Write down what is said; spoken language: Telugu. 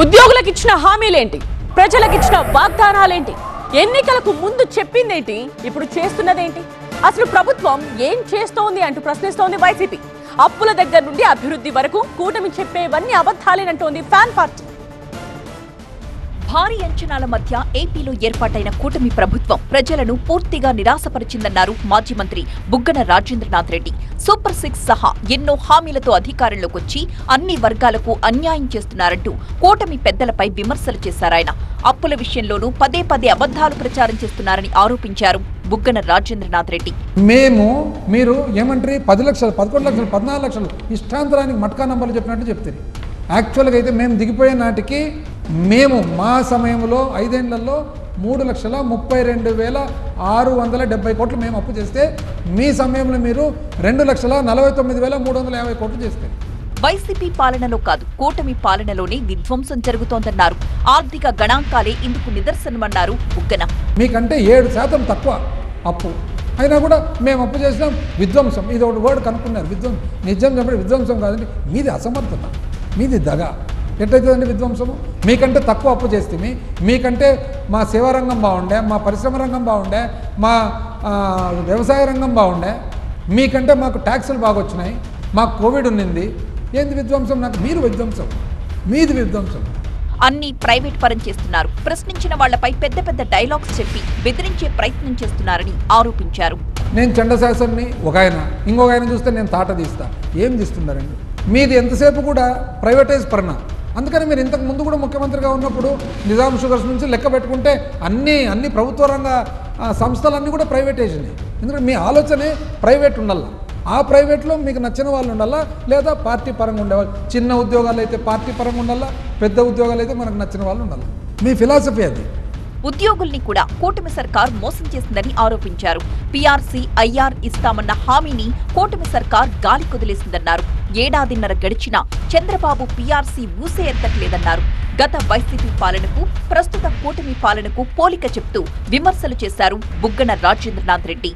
ఉద్యోగులకు ఇచ్చిన హామీలేంటి, ప్రజలకు ఇచ్చిన వాగ్దానాలేంటి, ఎన్నికలకు ముందు చెప్పిందేంటి, ఇప్పుడు చేస్తున్నదేంటి, అసలు ప్రభుత్వం ఏం చేస్తోంది అంటూ ప్రశ్నిస్తోంది వైసీపీ. అప్పుల దగ్గర నుండి అభివృద్ధి వరకు కూటమి చెప్పేవన్నీ అబద్ధాలేనంటోంది ఫ్యాన్ పార్టీ. భారీ అంచనాల మధ్య ఏపీలో ఏర్పాటైన కూటమి ప్రభుత్వం ప్రజలను పూర్తిగా నిరాశపరిచిందన్నారు మాజీ మంత్రి బుగ్గన రాజేంద్రనాథ్ రెడ్డి. సూపర్ 6 సహా ఎన్నో హామీలతో అధికారంలోకి వచ్చి అన్ని వర్గాలకు అన్యాయం చేస్తున్నారంటూ కూటమి పెద్దలపై విమర్శలు చేశారాయన. అప్పుల విషయంలోనూ పదే పదే అబద్ధాలు ప్రచారం చేస్తున్నారని ఆరోపించారు బుగ్గన రాజేంద్రనాథ్ రెడ్డి. మీరు ఏమంటారు 10 లక్షలు 11 లక్షలు 14 లక్షలు ఇష్టాంతరానికి మట్కా నంబర్లు చెప్పినట్టు చెప్తారు. యాక్చువల్గా అయితే మేము దిగిపోయే నాటికి మేము మా సమయంలో 5 ఏళ్లలో 3,32,670 కోట్లు మేము అప్పు చేస్తే మీ సమయంలో మీరు 2,49,350 కోట్లు చేస్తారు. వైసీపీ పాలనలో కాదు, కూటమి పాలనలోనే విధ్వంసం జరుగుతోందన్నారు. ఆర్థిక గణాంకాలే ఇందుకు నిదర్శనమన్నారు బుగ్గన. మీకంటే 7% తక్కువ అప్పు అయినా కూడా మేము అప్పు చేసినాం. విధ్వంసం ఇది ఒకటి వర్డ్ కనుక్కున్నారు. నిజం చెప్పండి, విధ్వంసం కాదండి, మీది అసమర్థత, మీది దగ. ఎట్లయితుందండి విధ్వంసము? మీకంటే తక్కువ అప్పు చేస్తే మీకంటే మా సేవా రంగం బాగుండే, మా పరిశ్రమ రంగం బాగుండే, మా వ్యవసాయ రంగం బాగుండే, మీకంటే మాకు ట్యాక్సులు బాగా వచ్చినాయి, మాకు కోవిడ్ ఉన్నింది. ఏంది విధ్వంసం? నాకు మీరు విధ్వంసం, మీది విధ్వంసం. అన్ని ప్రైవేట్ పరం చేస్తున్నారు. ప్రశ్నించిన వాళ్లపై పెద్ద పెద్ద డైలాగ్స్ చెప్పి బెదిరించే ప్రయత్నం చేస్తున్నారని ఆరోపించారు. నేను చండశాసన్ని ఒక ఆయన, ఇంకొక ఆయన చూస్తే నేను తాట తీస్తా. ఏం తీస్తున్నారండి? మీది ఎంతసేపు కూడా ప్రైవేటైజ్ పరణ. అందుకని మీరు ఇంతకు ముందు కూడా ముఖ్యమంత్రిగా ఉన్నప్పుడు నిజాం షుగర్స్ నుంచి లెక్క పెట్టుకుంటే అన్ని ప్రభుత్వ రంగ సంస్థలన్నీ కూడా ప్రైవేటైజేషన్. ఎందుకంటే మీ ఆలోచనే ప్రైవేట్ ఉండాలా. ఆ ప్రైవేట్లో మీకు నచ్చిన వాళ్ళు ఉండాలా, లేదా పార్టీ పరంగా ఉండేవాళ్ళు. చిన్న ఉద్యోగాలు అయితే పార్టీ పరంగా ఉండాలా, పెద్ద ఉద్యోగాలు అయితే మనకు నచ్చిన వాళ్ళు ఉండాలి. మీ ఫిలాసఫీ అది. ఉద్యోగుల్ని కూడా కూటమి సర్కార్ మోసం చేసిందని ఆరోపించారు. పీఆర్సీ, ఐఆర్ ఇస్తామన్న హామీని కూటమి సర్కార్ గాలి కుదిలేసిందన్నారు. ఏడాదిన్నర గడిచినా చంద్రబాబు పీఆర్సీ ఊసే ఎత్తట్లేదన్నారు. గత వైసీపీ పాలనకు ప్రస్తుత కూటమి పాలనకు పోలిక చెప్తూ విమర్శలు చేశారు బుగ్గన రాజేంద్రనాథ్ రెడ్డి.